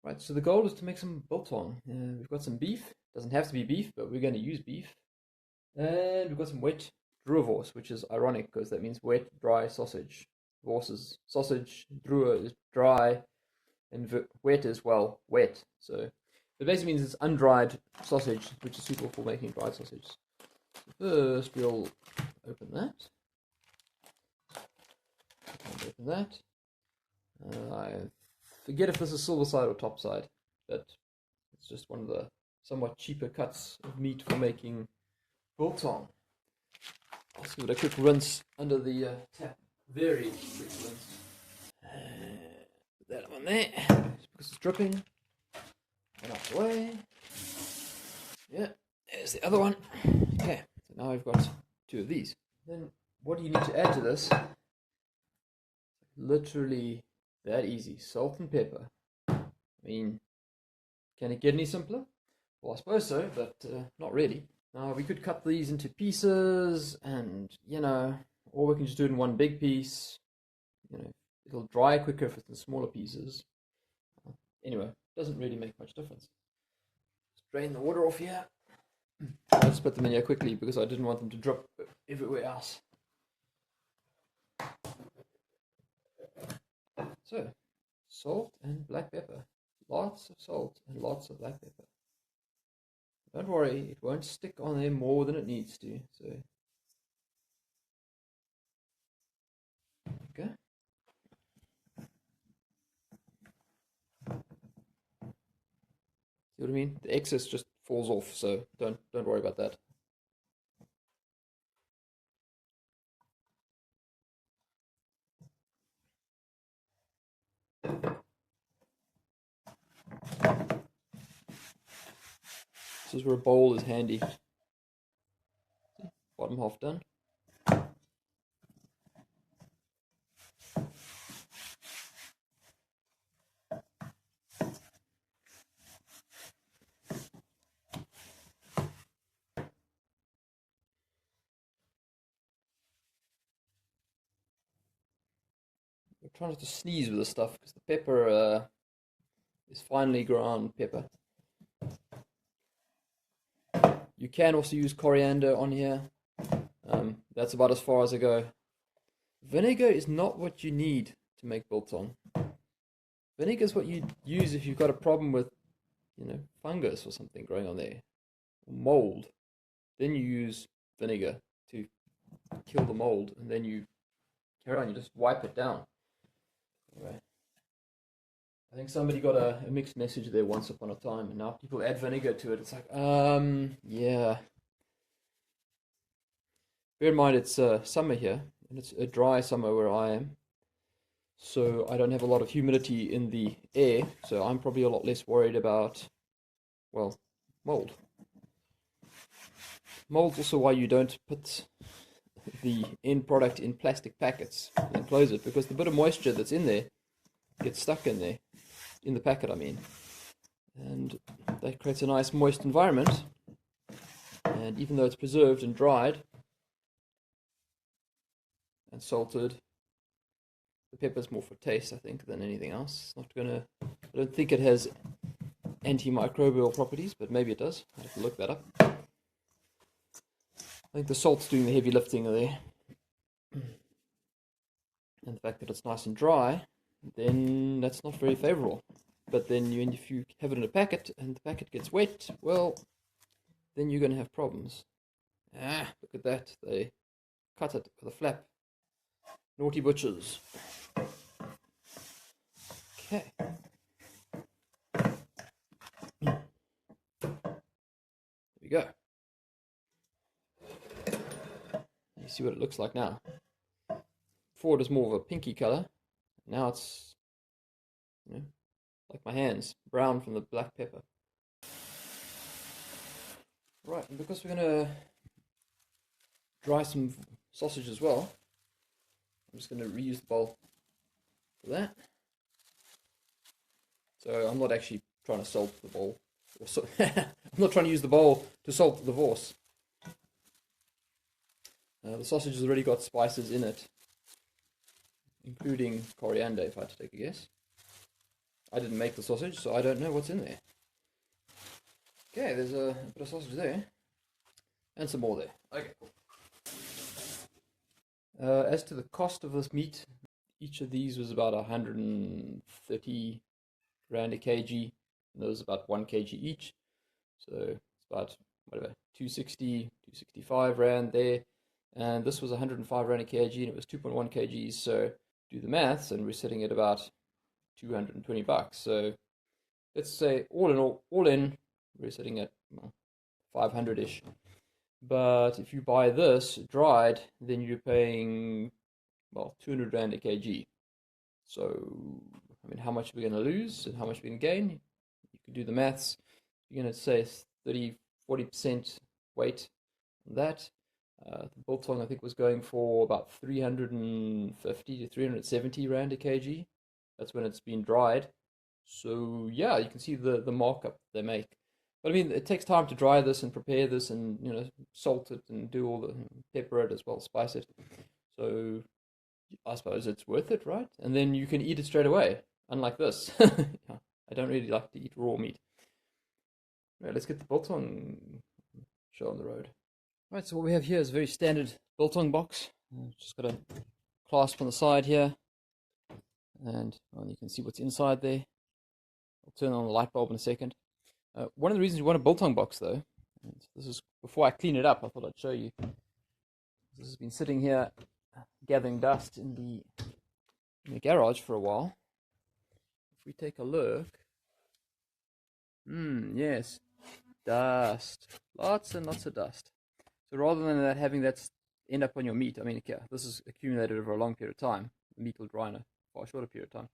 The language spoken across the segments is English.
Right, so the goal is to make some biltong. We've got some beef. Doesn't have to be beef, but we're going to use beef. And we've got some wet Droewors, which is ironic because that means wet, dry sausage. Wors is sausage, Droewer is dry, and wet is, well, wet. So it basically means it's undried sausage, which is suitable for making dried sausage. So first, we'll open that. Open that. I forget if this is silver side or top side, but it's just one of the somewhat cheaper cuts of meat for making biltong. I'll just give it a quick rinse under the tap. Very quick rinse. Put that on there because it's dripping. And off the way. Yeah, there's the other one. Okay, so now I've got two of these. Then what do you need to add to this? Literally that easy. Salt and pepper. I mean, can it get any simpler? Well, I suppose so, but not really. Now, we could cut these into pieces and, or we can just do it in one big piece. It'll dry quicker if it's in smaller pieces. Anyway, doesn't really make much difference. Just drain the water off here. I just put them in here quickly because I didn't want them to drip everywhere else. So, salt and black pepper. Lots of salt and lots of black pepper. Don't worry, it won't stick on there more than it needs to. So, okay. See what I mean? The excess just falls off, so don't worry about that. This is where a bowl is handy. Bottom half done. I'm trying not to sneeze with this stuff because the pepper is finely ground pepper. You can also use coriander on here. That's about as far as I go. Vinegar is not what you need to make biltong. Vinegar is what you use if you've got a problem with, fungus or something growing on there, or mold. Then you use vinegar to kill the mold, and then you carry on. You just wipe it down. Anyway, I think somebody got a mixed message there once upon a time, and now people add vinegar to it. It's like, yeah. Bear in mind it's summer here, and it's a dry summer where I am. So I don't have a lot of humidity in the air, so I'm probably a lot less worried about, well, mold. Mold's also why you don't put the end product in plastic packets and close it, because the bit of moisture that's in there gets stuck in there, in the packet I mean, and that creates a nice moist environment, and even though it's preserved and dried and salted, the pepper's more for taste, I think, than anything else. I don't think it has antimicrobial properties, but maybe it does. I have to look that up. I think the salt's doing the heavy lifting there. And the fact that it's nice and dry, then that's not very favorable. But then if you have it in a packet and the packet gets wet, well, then you're going to have problems. Look at that. They cut it with a flap. Naughty butchers. Okay. There we go. You see what it looks like now. Before it was more of a pinky color. Now it's, like my hands, brown from the black pepper. Right, and because we're going to dry some sausage as well, I'm just going to reuse the bowl for that. So I'm not actually trying to salt the bowl. I'm not trying to use the bowl to salt the Wors. The sausage has already got spices in it, including coriander, if I had to take a guess. I didn't make the sausage, so I don't know what's in there. Okay, there's a bit of sausage there. And some more there. Okay, cool. As to the cost of this meat, each of these was about 130 rand a kg. And those about 1 kg each. So it's about, whatever, 260, 265 rand there. And this was 105 rand a kg, and it was 2.1 kgs. So do the maths, and we're sitting at about 220 bucks. So let's say all in, we're sitting at 500-ish. But if you buy this dried, then you're paying, well, 200 rand a kg. So, I mean, how much are we going to lose and how much are we going to gain? You could do the maths. You're going to say 30, 40% weight on that. The biltong, I think, was going for about 350 to 370 rand a kg. That's when it's been dried. So, yeah, you can see the markup they make. But I mean, it takes time to dry this and prepare this and, you know, salt it and do all the, pepper it as well, spice it. So I suppose it's worth it, right? And then you can eat it straight away, unlike this. I don't really like to eat raw meat. Right, let's get the biltong show on the road. Right, so what we have here is a very standard biltong box. Just got a clasp on the side here. And well, you can see what's inside there. I'll turn on the light bulb in a second. One of the reasons you want a biltong box, though, and this is before I clean it up, I thought I'd show you. This has been sitting here gathering dust in the garage for a while. If we take a look, yes, dust, lots and lots of dust. So rather than that having that end up on your meat, I mean, yeah, this is accumulated over a long period of time. The meat will dry in a far shorter period of time.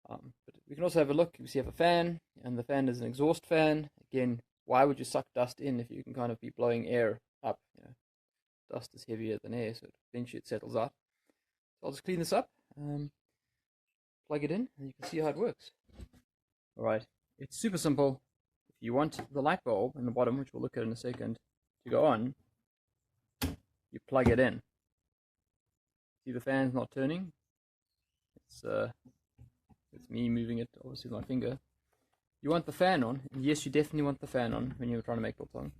But we can also have a look. You see, you have a fan, and the fan is an exhaust fan. Again, why would you suck dust in if you can kind of be blowing air up? You know, dust is heavier than air, so eventually it settles out. So I'll just clean this up, plug it in, and you can see how it works. All right, it's super simple. If you want the light bulb in the bottom, which we'll look at in a second, to go on, you plug it in. See, the fan's not turning. It's me moving it, obviously, with my finger. You want the fan on, and yes, you definitely want the fan on when you're trying to make biltong.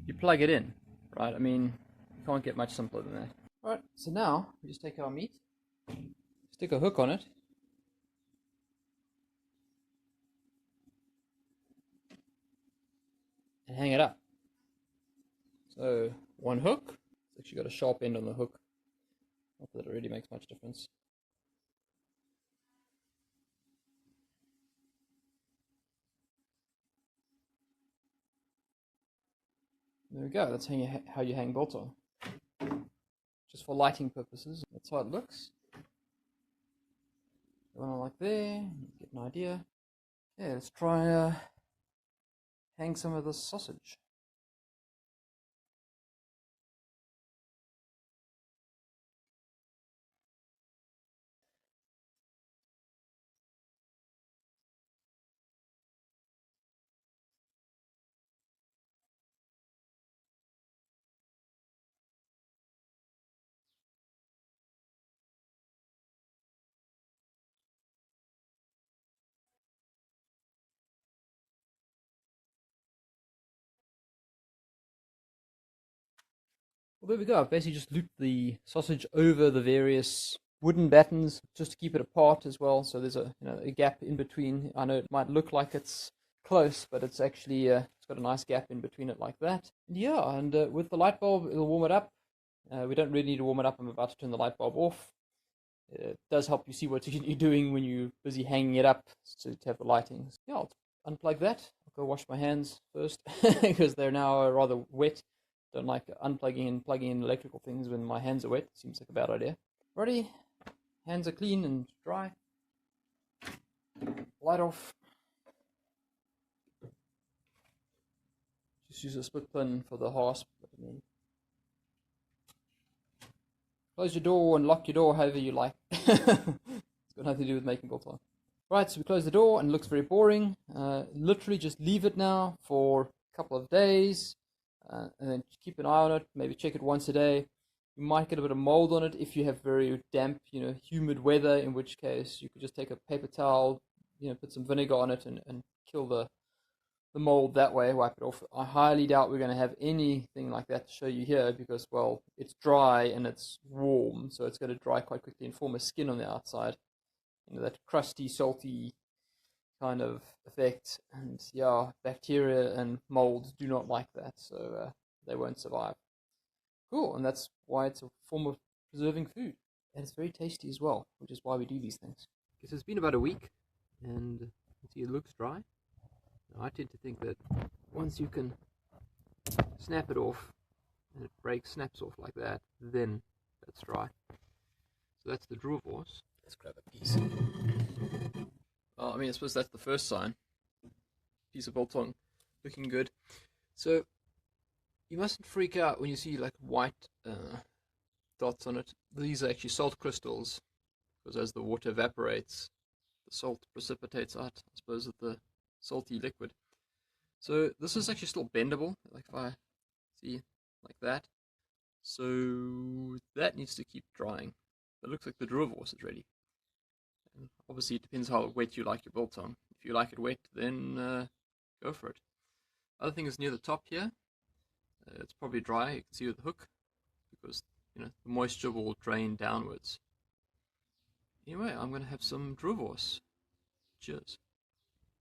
You plug it in, right? I mean, you can't get much simpler than that. Alright, so now we just take our meat, stick a hook on it, and hang it up. So, one hook. It's actually got a sharp end on the hook. Not that it really makes much difference. There we go, that's how you hang biltong. Just for lighting purposes, that's how it looks. Go on like there, get an idea. Yeah, let's try hang some of this sausage. Well, there we go. I've basically just looped the sausage over the various wooden battens just to keep it apart as well. So there's a gap in between. I know it might look like it's close, but it's actually it's got a nice gap in between it like that. And yeah, and with the light bulb, it'll warm it up. We don't really need to warm it up. I'm about to turn the light bulb off. It does help you see what you're doing when you're busy hanging it up to have the lighting. So yeah, I'll unplug that. I'll go wash my hands first because they're now rather wet. Don't like unplugging and plugging in electrical things when my hands are wet. Seems like a bad idea. Ready? Hands are clean and dry. Light off. Just use a split pin for the hasp. Close your door and lock your door however you like. It's got nothing to do with making biltong. Right, so we close the door and it looks very boring. Literally just leave it now for a couple of days. And then keep an eye on it, maybe check it once a day. You might get a bit of mold on it if you have very damp, humid weather, in which case you could just take a paper towel, put some vinegar on it and kill the mold that way, wipe it off. I highly doubt we're going to have anything like that to show you here because, well, it's dry and it's warm, so it's going to dry quite quickly and form a skin on the outside. That crusty, salty kind of effect. And yeah, bacteria and mold do not like that, so they won't survive. Cool, and that's why it's a form of preserving food. And it's very tasty as well, which is why we do these things. Okay, so it's been about a week, and you see it looks dry. Now, I tend to think that once you can snap it off, and it snaps off like that, then that's dry. So that's the Droewors. Let's grab a piece. I suppose that's the first sign. Piece of biltong, looking good. So you mustn't freak out when you see like white dots on it. These are actually salt crystals, because as the water evaporates, the salt precipitates out, I suppose, of the salty liquid. So this is actually still bendable, like if I see like that. So that needs to keep drying. It looks like the Droëwors is ready. And obviously it depends how wet you like your biltong. If you like it wet, then go for it. Other thing is near the top here. It's probably dry, you can see with the hook, because the moisture will drain downwards. Anyway, I'm going to have some Droëwors. Cheers.